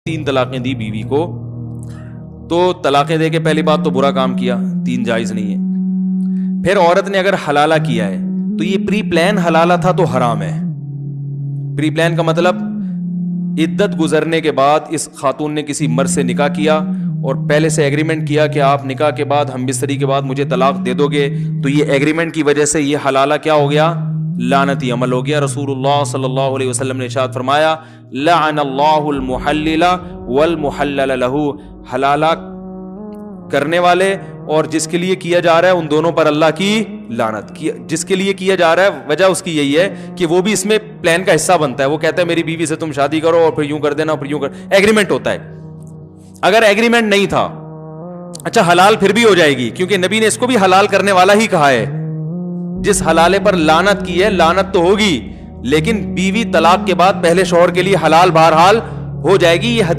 3 طلاقیں دی بیوی کو, تو طلاقیں دے کے پہلی بات تو برا کام کیا, 3 جائز نہیں ہے. پھر عورت نے اگر حلالہ کیا ہے تو یہ پری پلان حلالہ تھا تو حرام ہے. پری پلان کا مطلب عدت گزرنے کے بعد اس خاتون نے کسی مرد سے نکاح کیا اور پہلے سے ایگریمنٹ کیا کہ آپ نکاح کے بعد ہم بستری کے بعد مجھے طلاق دے دو گے, تو یہ ایگریمنٹ کی وجہ سے یہ حلالہ کیا ہو گیا؟ لعنتی عمل ہو گیا. رسول اللہ صلی اللہ علیہ وسلم نے ارشاد فرمایا لعن اللہ المحلل والمحلل له, حلالہ کرنے والے اور جس کے لیے کیا جا رہا ہے ان دونوں پر اللہ کی لعنت. جس کے لیے کیا جا رہا ہے وجہ اس کی یہی ہے کہ وہ بھی اس میں پلان کا حصہ بنتا ہے. وہ کہتا ہے میری بیوی سے تم شادی کرو اور پھر یوں کر دینا, پھر یوں کر, ایگریمنٹ ہوتا ہے. اگر ایگریمنٹ نہیں تھا, اچھا حلال پھر بھی ہو جائے گی, کیونکہ نبی نے اس کو بھی حلال کرنے والا ہی کہا ہے. جس حلالے پر لعنت کی ہے لعنت تو ہوگی, لیکن بیوی طلاق کے بعد پہلے شوہر کے لیے حلال بہرحال ہو جائے گی. یہ